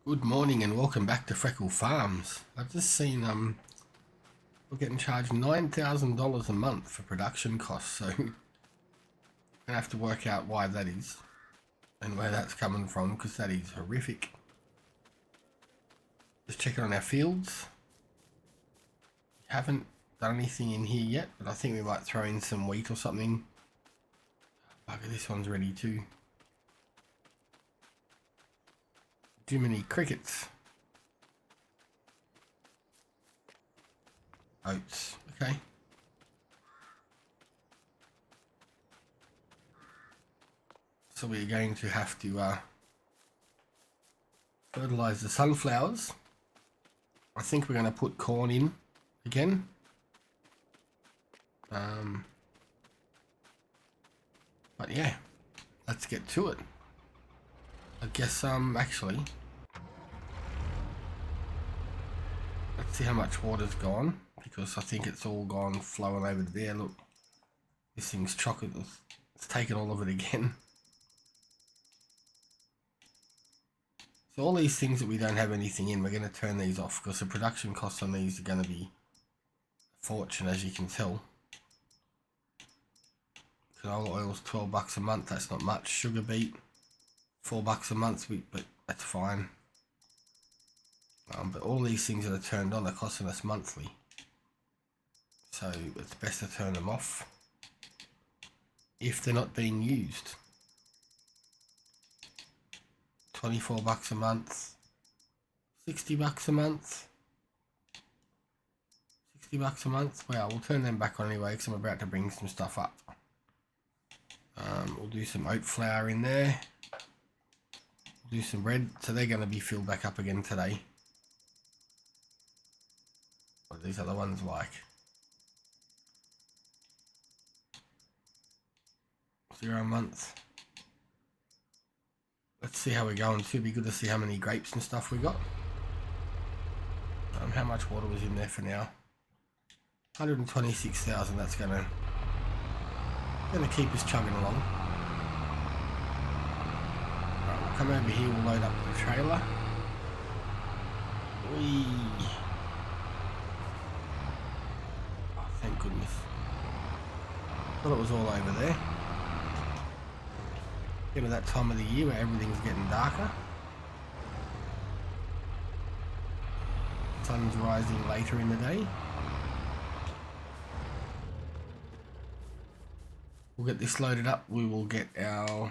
Good morning and welcome back to Freckle Farms. I've just seen we're getting charged $9,000 a month for production costs, so I'm gonna have to work out why that is and where that's coming from, because that is horrific. Just checking on our fields. Haven't done anything in here yet, but I think we might throw in some wheat or something. Bugger, this one's ready too. Too many crickets. Oats, okay. So we're going to have to fertilize the sunflowers. I think we're going to put corn in again. But yeah, let's get to it. I guess actually, let's see how much water's gone, because I think it's all gone flowing over there. Look, this thing's chocolate. It's taken all of it again. So all these things that we don't have anything in, we're going to turn these off, because the production costs on these are going to be a fortune, as you can tell. Canola oil's $12 a month. That's not much. Sugar beet, $4 a month, but that's fine. But all these things that are turned on are costing us monthly, so it's best to turn them off if they're not being used. $24 a month, $60 a month, $60 a month. Well, we'll turn them back on anyway, because I'm about to bring some stuff up. We'll do some oat flour in there. We'll do some bread, so they're going to be filled back up again today. What are these other ones like? $0 a month. Let's see how we're going too. It'd be good to see how many grapes and stuff we got. How much water was in there for now? 126,000. That's gonna keep us chugging along. Right, we'll come over here. We'll load up the trailer. Whee! Oh, thank goodness. Thought it was all over there. Into that time of the year where everything's getting darker. Sun's rising later in the day. We'll get this loaded up. We will get our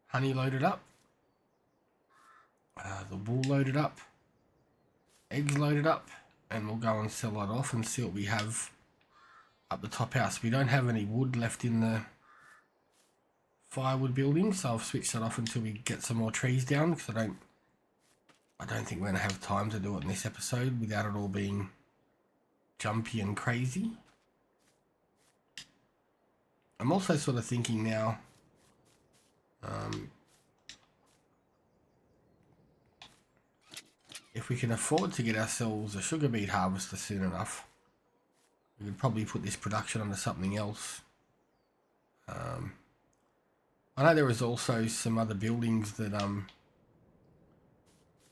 honey loaded up. The wool loaded up. Eggs loaded up. And we'll go and sell that off and see what we have up the top house. We don't have any wood left in the firewood building, so I've switched that off until we get some more trees down, because I don't think we're going to have time to do it in this episode without it all being jumpy and crazy. I'm also sort of thinking now, if we can afford to get ourselves a sugar beet harvester soon enough, we could probably put this production onto something else. I know there is also some other buildings that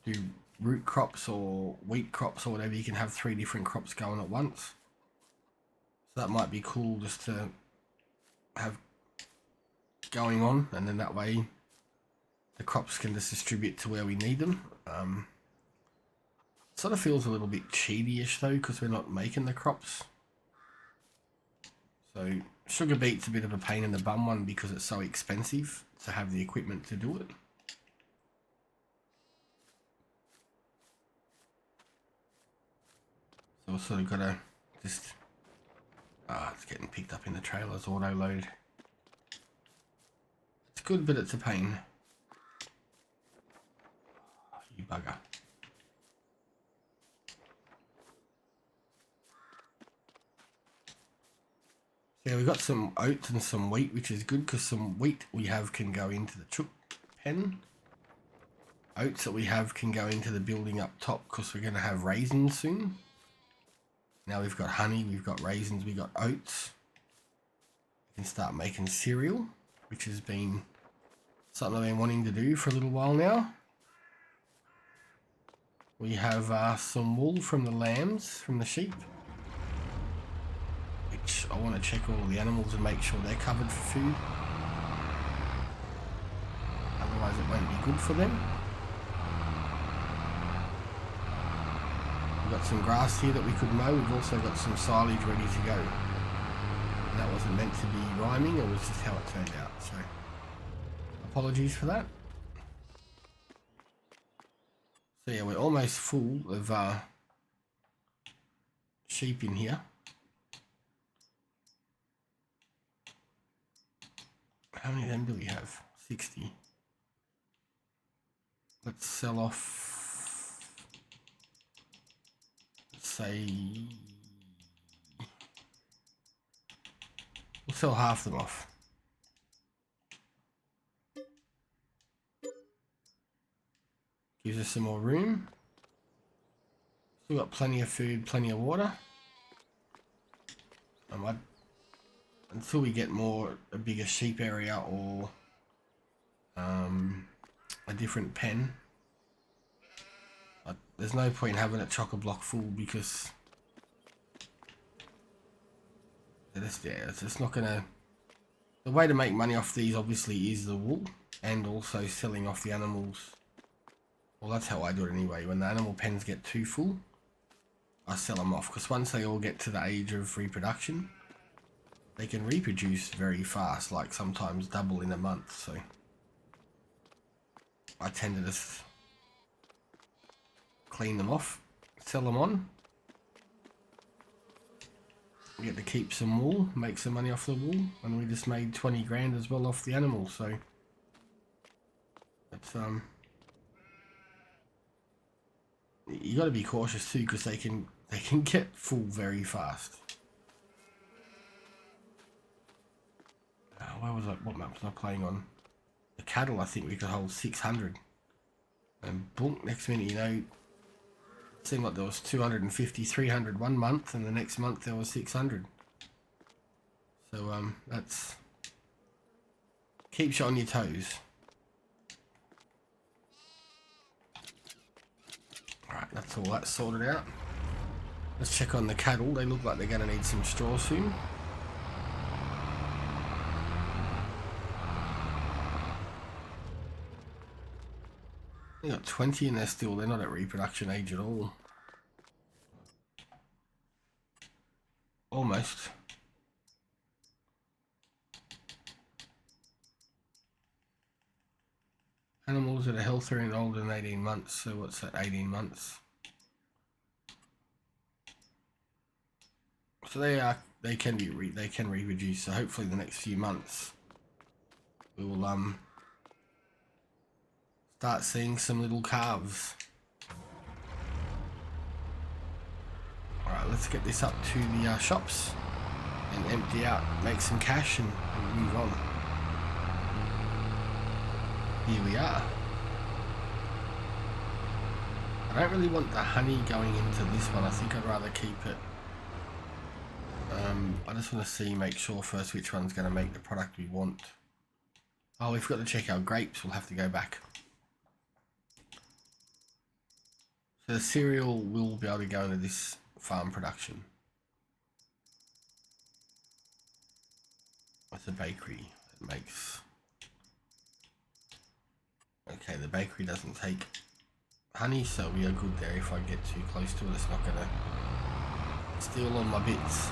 do root crops or wheat crops or whatever. You can have 3 different crops going at once. So that might be cool just to have going on, and then that way the crops can just distribute to where we need them. Sort of feels a little bit cheaty-ish though, because we're not making the crops. So sugar beet's a bit of a pain in the bum one, because it's so expensive to have the equipment to do it. So we've sort of got to just... it's getting picked up in the trailers, auto load. It's good, but it's a pain. Oh, you bugger. Yeah, we've got some oats and some wheat, which is good, because some wheat we have can go into the chook pen. Oats that we have can go into the building up top, because we're going to have raisins soon. Now we've got honey, we've got raisins, we've got oats. We can start making cereal, which has been something I've been wanting to do for a little while now. We have some wool from the lambs, from the sheep, which I want to check all the animals and make sure they're covered for food. Otherwise it won't be good for them. We've got some grass here that we could mow. We've also got some silage ready to go. And that wasn't meant to be rhyming, it was just how it turned out. So apologies for that. So yeah, we're almost full of sheep in here. How many of them do we have? 60. Let's sell off, let's say, we'll sell half them off. Gives us some more room. Still got plenty of food, plenty of water. Until we get a bigger sheep area or a different pen, there's no point in having it chock-a-block full because it's just not gonna. The way to make money off these obviously is the wool and also selling off the animals. Well, that's how I do it anyway. When the animal pens get too full, I sell them off because once they all get to the age of reproduction, they can reproduce very fast, like sometimes double in a month. So I tend to just clean them off, sell them on. We get to keep some wool, make some money off the wool, and we just made 20 grand as well off the animals. So that's you got to be cautious too because they can get full very fast. Where was I? What map was I playing on? The cattle, I think we could hold 600. And boom, next minute, you know, it seemed like there was 250, 300 one month, and the next month there was 600. So that's keeps you on your toes. Alright, that's all that sorted out. Let's check on the cattle. They look like they're going to need some straw soon. They got 20 and they're not at reproduction age at all. Almost. Animals that are healthier and older than 18 months. So what's that, 18 months? So they can reproduce. So hopefully the next few months we will start seeing some little calves. Alright, let's get this up to the shops and empty out, make some cash and move on. Here we are. I don't really want the honey going into this one. I think I'd rather keep it. I just want to make sure first which one's going to make the product we want. Oh, we forgot to check our grapes. We'll have to go back. So the cereal will be able to go into this farm production. What's a bakery that makes... Okay, the bakery doesn't take honey, so we are good there. If I get too close to it, it's not going to steal all my bits.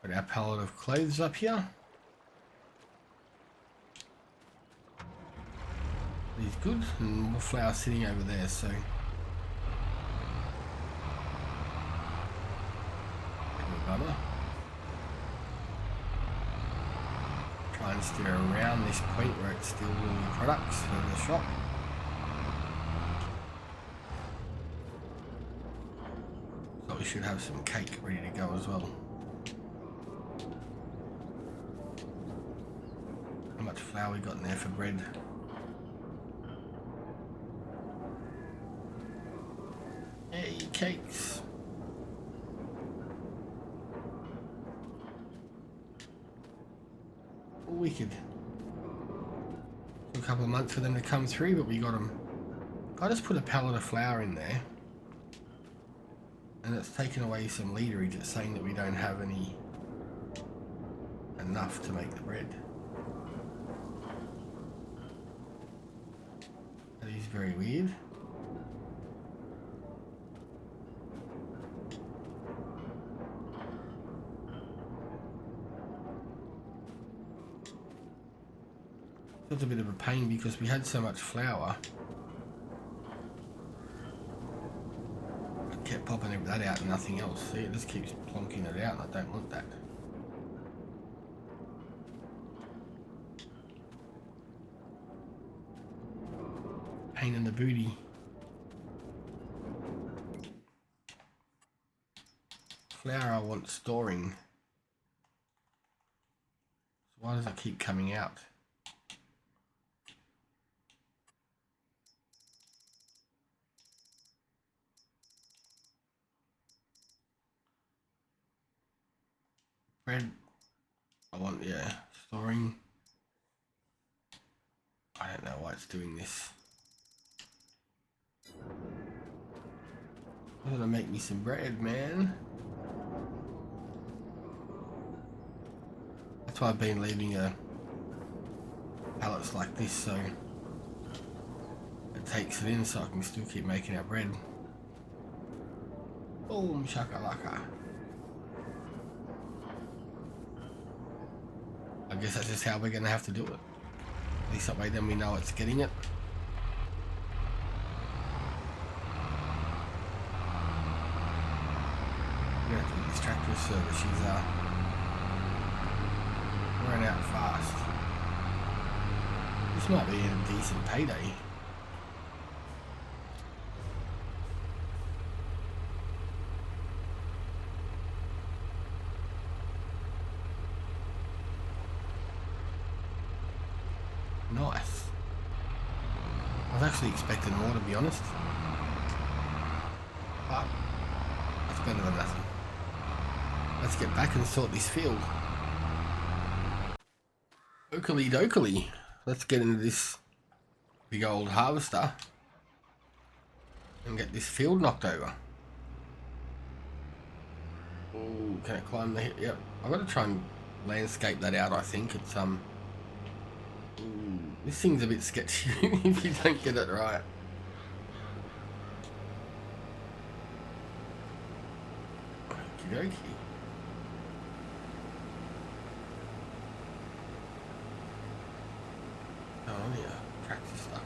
Put our pallet of clothes up here. He's good, and more flour sitting over there, so bummer. and steer around this point where it's still all your products for the shop. So we should have some cake ready to go as well. How much flour we got in there for bread? Hey, cakes. Wicked. Took a couple of months for them to come through, but we got them. I just put a pallet of flour in there, and it's taken away some literage. It's saying that we don't have enough to make the bread. That is very weird. It's a bit of a pain because we had so much flour. I kept popping that out and nothing else. See, it just keeps plonking it out and I don't want that. Pain in the booty. Flour I want storing. So why does it keep coming out? Bread, I want, yeah, storing. I don't know why it's doing this. I'm gonna make me some bread, man. That's why I've been leaving pallets like this, so it takes it in so I can still keep making our bread. Boom shakalaka. I guess that's just how we're going to have to do it. At least that way then we know it's getting it. We're going to have to get this tractor service. She's running out fast. This might be a decent payday. Nice. I was actually expecting more, to be honest. But that's better than nothing. Let's get back and sort this field. Oakley dokley. Let's get into this big old harvester and get this field knocked over. Oh, can I climb the hill? Yep. I've got to try and landscape that out, I think. It's this thing's a bit sketchy if you don't get it right. Okie dokie. Oh yeah, tractor's stuck.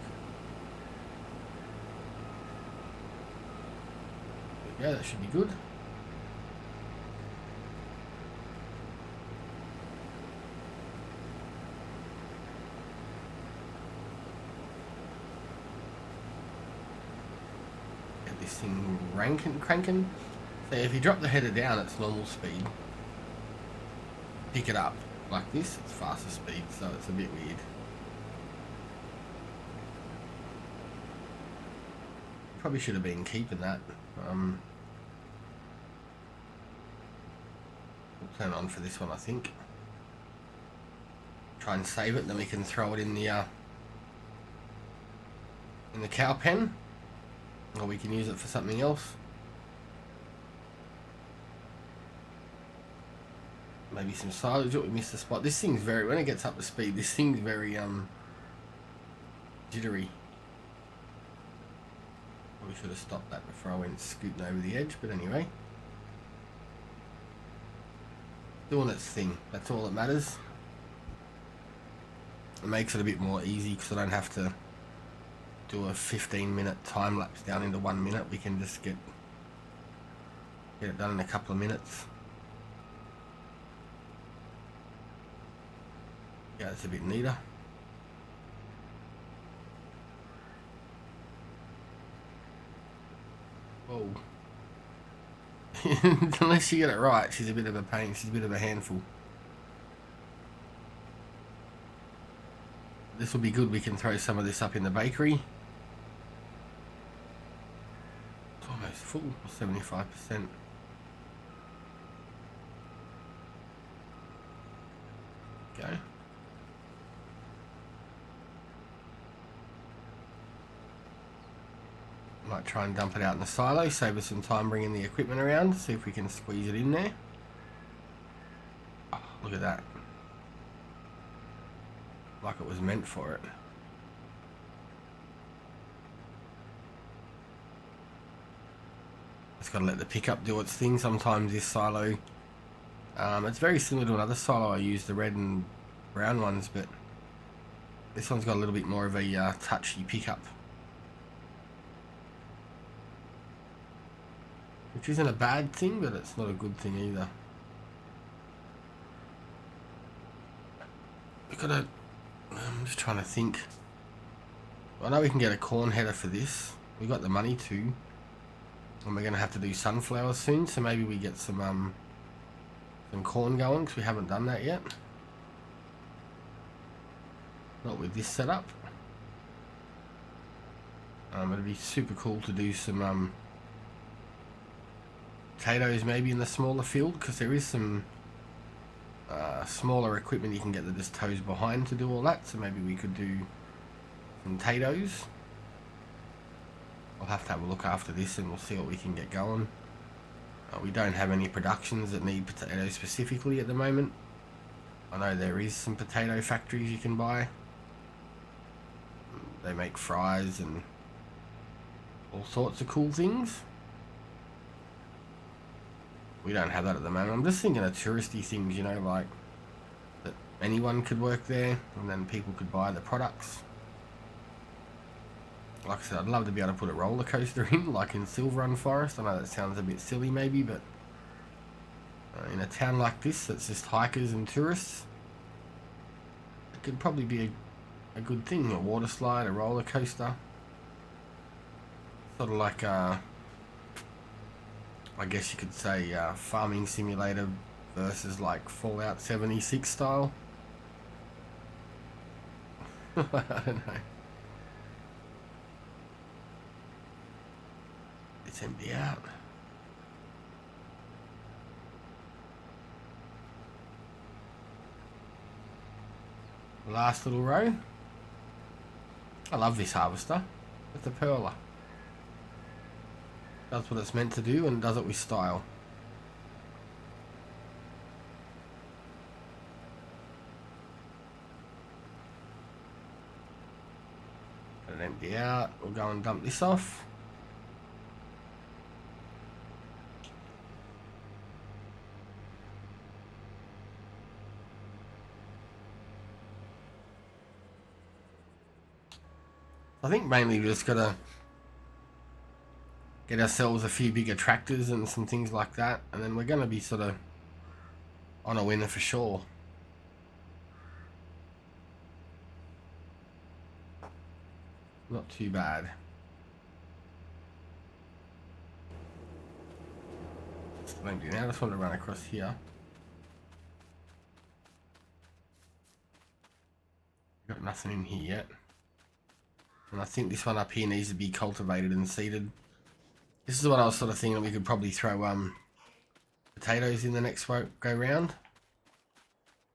There we go, that should be good. This thing cranking. So if you drop the header down, it's normal speed. Pick it up like this, it's faster speed, so it's a bit weird. Probably should have been keeping that. We'll turn on for this one, I think. Try and save it, then we can throw it in the cow pen. Or we can use it for something else. Maybe some silage. We missed the spot. This thing's very, when it gets up to speed, this thing's very jittery. Probably should have stopped that before I went scooting over the edge, but anyway. Doing its thing, that's all that matters. It makes it a bit more easy because I don't have to do a 15-minute time lapse down into 1 minute. We can just get it done in a couple of minutes. Yeah, it's a bit neater. Whoa. Unless you get it right, she's a bit of a pain. She's a bit of a handful. This will be good. We can throw some of this up in the bakery. It's almost full, 75%. Go. Might try and dump it out in the silo, save us some time bringing the equipment around, see if we can squeeze it in there. Oh, look at that. Like it was meant for it. Just gotta let the pickup do its thing. Sometimes this silo, it's very similar to another silo I use, the red and brown ones, but this one's got a little bit more of a touchy pickup. Which isn't a bad thing, but it's not a good thing either. We've got to... I'm just trying to think. I know we can get a corn header for this. We've got the money to. And we're going to have to do sunflowers soon, so maybe we get some corn going, because we haven't done that yet. Not with this setup. It'd be super cool to do some potatoes maybe in the smaller field, because there is some smaller equipment you can get that just tows behind to do all that, so maybe we could do some potatoes. I'll have to have a look after this and we'll see what we can get going. We don't have any productions that need potatoes specifically at the moment. I know there is some potato factories you can buy. They make fries and all sorts of cool things. We don't have that at the moment. I'm just thinking of touristy things, you know, like that anyone could work there and then people could buy the products. Like I said, I'd love to be able to put a roller coaster in, like in Silver Run Forest. I know that sounds a bit silly maybe, but in a town like this that's just hikers and tourists, it could probably be a good thing. A water slide, a roller coaster. Sort of like I guess you could say farming simulator versus like Fallout 76 style. I don't know. It's empty out. Last little row. I love this harvester. It's a perler. Does what it's meant to do and does it with style. Let it empty out. We'll go and dump this off. I think mainly we just gotta get ourselves a few bigger tractors and some things like that, and then we're gonna be sort of on a winner for sure. Not too bad. Maybe now I just want to run across here. Got nothing in here yet. And I think this one up here needs to be cultivated and seeded. This is what I was sort of thinking, we could probably throw potatoes in the next go round.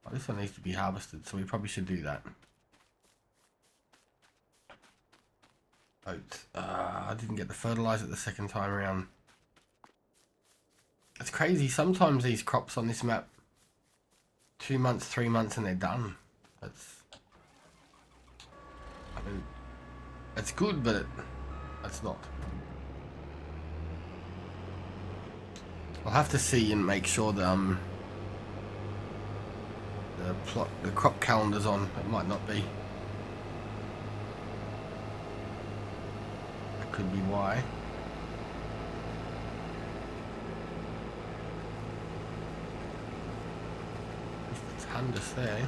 Oh, this one needs to be harvested, so we probably should do that. Oats. I didn't get the fertilizer the second time around. It's crazy. Sometimes these crops on this map, 2 months, 3 months, and they're done. I mean, it's good, but it's not. I'll have to see and make sure that the crop calendar's on. It might not be. That could be why. There's the ton just there.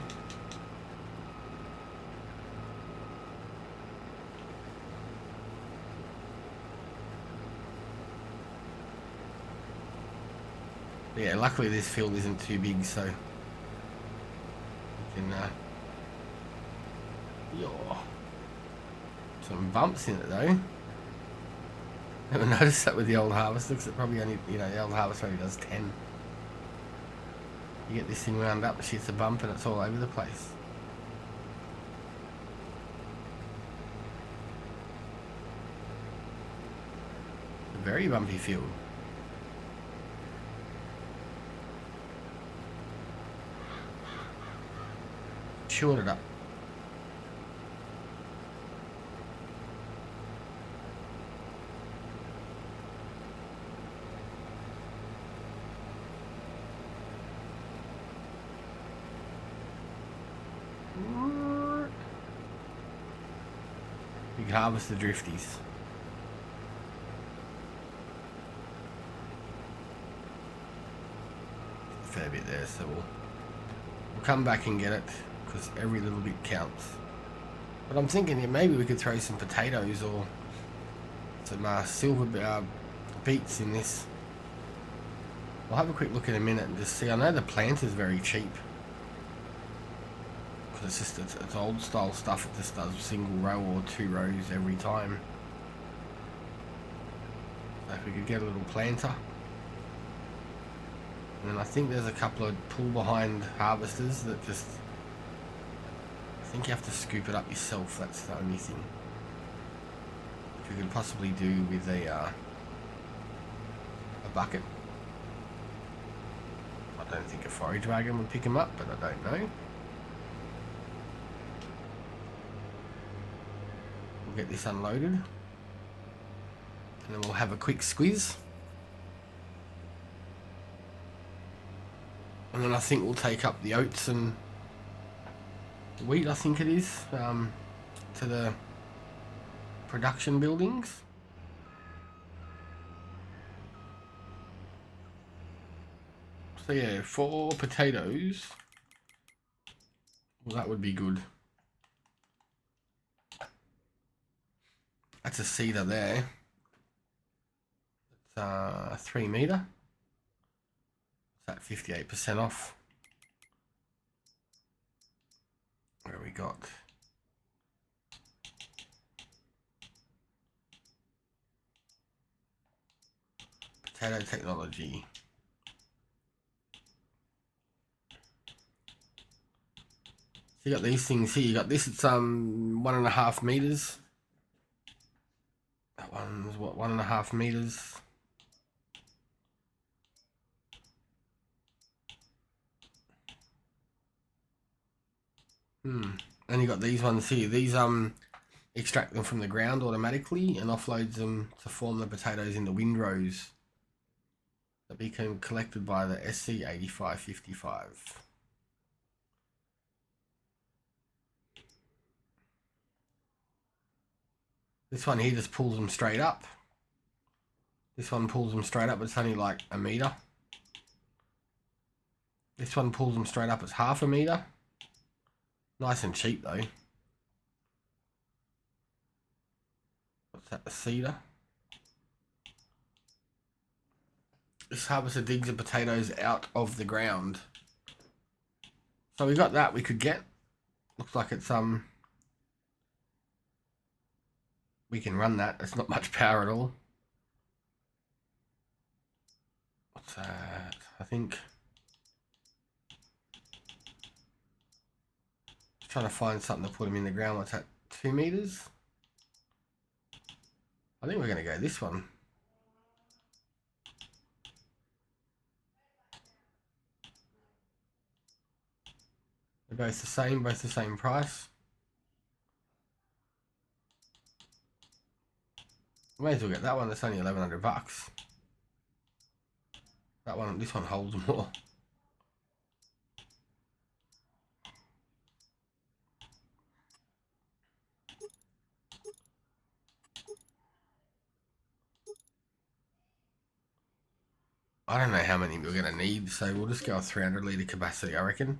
Yeah, luckily this field isn't too big, so we can some bumps in it though. Never noticed that with the old harvester, because it probably only, you know, the old harvester only does 10. You get this thing wound up, she hits a bump and it's all over the place. A very bumpy field. Chewing it up. You can harvest the drifties. A fair bit there, so we'll come back and get it, because every little bit counts. But I'm thinking, yeah, maybe we could throw some potatoes or some silver beets in this. We'll have a quick look in a minute and just see. I know the plant is very cheap, because it's just it's old style stuff. It just does single row or 2 rows every time. So if we could get a little planter. And then I think there's a couple of pull behind harvesters that just, I think you have to scoop it up yourself. That's the only thing. Which we could possibly do with a bucket. I don't think a forage wagon would pick them up, but I don't know. We'll get this unloaded. And then we'll have a quick squeeze. And then I think we'll take up the oats and wheat, I think it is, to the production buildings. So yeah, 4 potatoes. Well, that would be good. That's a cedar there. It's 3 meter. At 58% off. Where we got potato technology. So you got these things here. You got this. It's 1.5 meters. That one's what, 1.5 meters. And you got these ones here. These extract them from the ground automatically and offloads them to form the potatoes in the windrows that become collected by the SC8555. This one here just pulls them straight up. This one pulls them straight up, but it's only like 1 meter. This one pulls them straight up, it's 0.5 meter. Nice and cheap though. What's that, the cedar? This harvester digs the potatoes out of the ground. So we got that we could get. Looks like it's we can run that. It's not much power at all. What's that? I think trying to find something to put them in the ground. What's that, 2 meters? I think we're going to go this one. They're both the same price. May as well get that one. That's only 1,100 bucks. That one, this one holds more. I don't know how many we're going to need, so we'll just go a 300 litre capacity, I reckon.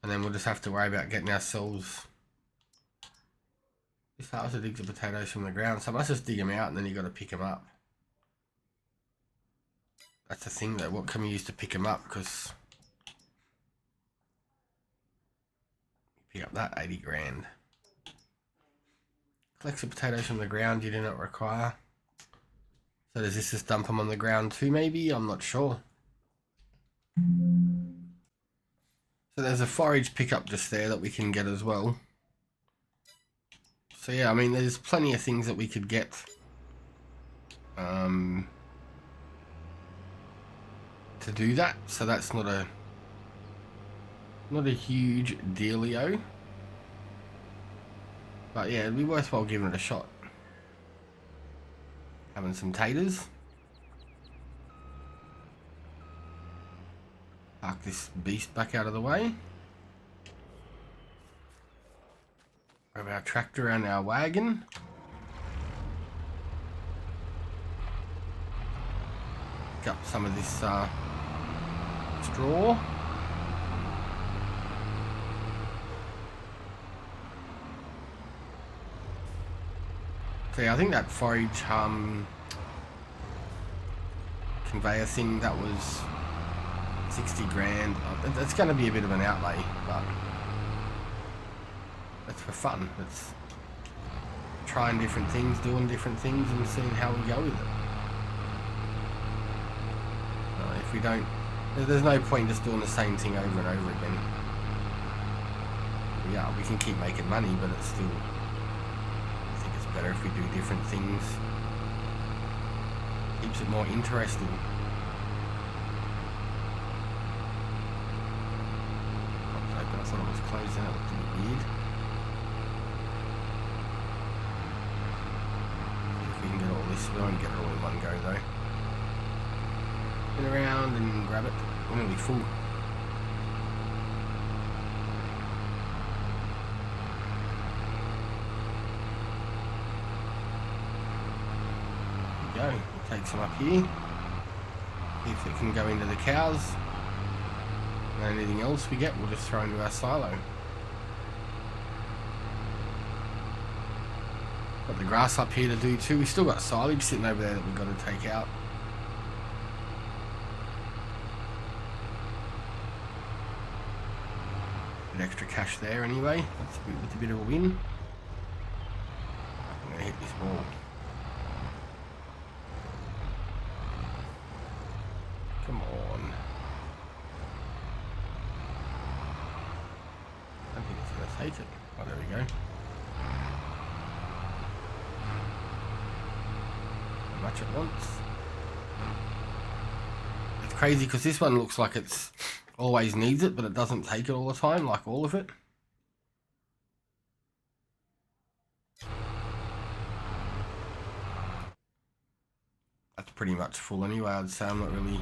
And then we'll just have to worry about getting ourselves... This harvester digs the potatoes from the ground, so I must just dig them out and then you've got to pick them up. That's the thing though, what can we use to pick them up? Because pick up that 80 grand. Collect some potatoes from the ground you do not require. So does this just dump them on the ground too maybe? I'm not sure. So there's a forage pickup just there that we can get as well. So yeah, I mean there's plenty of things that we could get. To do that, so that's not a huge dealio, but yeah, it'd be worthwhile giving it a shot. Having some taters. Park this beast back out of the way. Grab our tractor and our wagon. Pick up some of this straw. So yeah, I think that forage conveyor thing, that was 60 grand. It's going to be a bit of an outlay, but that's for fun. It's trying different things, doing different things, and seeing how we go with it. If we don't, there's no point just doing the same thing over and over again. Yeah, we can keep making money, but it's still, I think it's better if we do different things. Keeps it more interesting. I thought it was closed and it looked a bit weird. See if we can get all this. We won't get it all in one go though. Spin around and grab it. We're going to be full. There we go. We'll take some up here. See if it can go into the cows. And anything else we get, we'll just throw into our silo. Got the grass up here to do too. We still got silage sitting over there that we've got to take out. Bit extra cash there anyway. That's a bit of a win. I'm gonna hit this wall. Come on. I don't think it's going to take it. Oh, there we go. How much it wants. It's crazy because this one looks like it's always needs it, but it doesn't take it all the time, like all of it. That's pretty much full anyway, I'd say. I'm not really...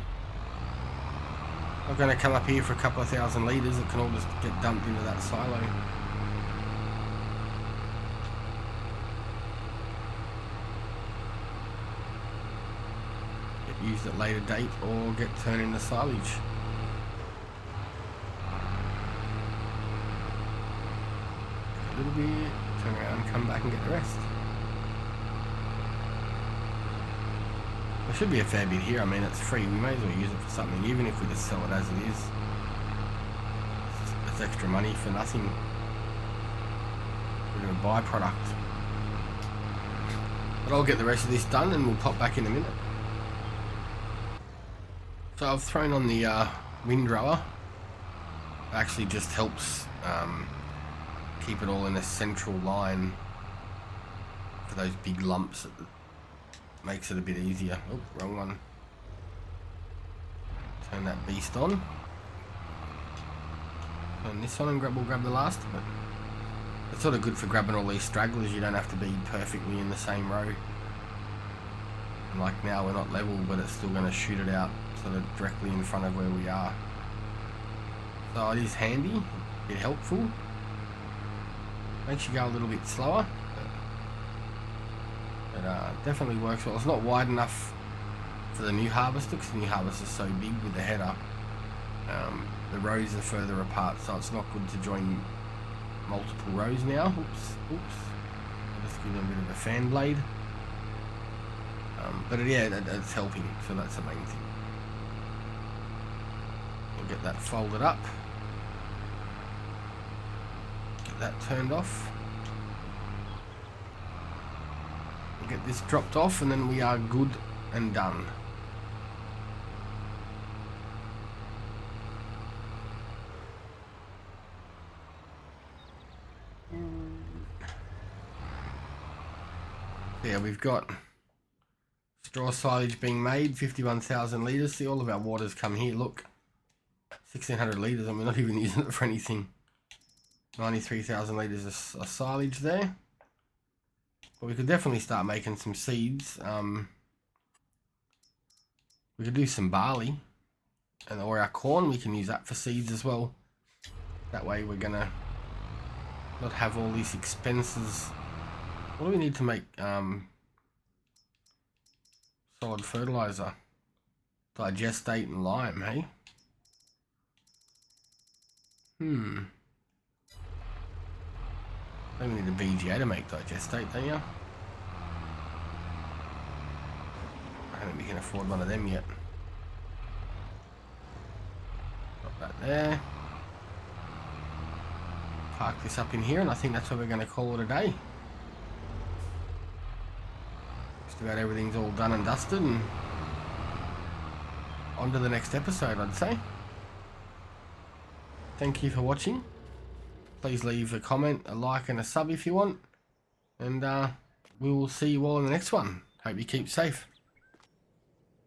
I'm going to come up here for a couple of 1,000 litres. It can all just get dumped into that silo. Get used at later date or get turned into silage. A little bit, turn around, come back and get the rest. There should be a fair bit here. I mean, it's free. We may as well use it for something, even if we just sell it as it is. It's extra money for nothing. Bit of a byproduct. But I'll get the rest of this done and we'll pop back in a minute. So I've thrown on the windrower. It actually just helps keep it all in a central line for those big lumps. It makes it a bit easier. Oh, wrong one. Turn that beast on. Turn this on and we'll grab the last of it. It's sort of good for grabbing all these stragglers. You don't have to be perfectly in the same row. And like now we're not level, but it's still going to shoot it out sort of directly in front of where we are. So it is handy, a bit helpful. Makes you go a little bit slower. But definitely works well. It's not wide enough for the new harvester because the new harvester is so big with the header. The rows are further apart, so it's not good to join multiple rows now. Oops. I'll just give them a bit of a fan blade. But yeah, it's helping, so that's the main thing. We'll get that folded up. Get that turned off. We'll get this dropped off and then we are good and done. Yeah, we've got straw silage being made, 51,000 litres. See, all of our waters come here, look. 1,600 litres, and we're not even using it for anything. 93,000 litres of silage there. But we could definitely start making some seeds. We could do some barley. Or our corn, we can use that for seeds as well. That way we're going to not have all these expenses. What do we need to make solid fertilizer? Digestate and lime, hey? Then we need a BGA to make digestate, don't you? I don't think we can afford one of them yet. Got that there. Park this up in here, and I think that's what we're going to call it a day. Just about everything's all done and dusted, and on to the next episode, I'd say. Thank you for watching. Please leave a comment, a like and a sub if you want. And we will see you all in the next one. Hope you keep safe.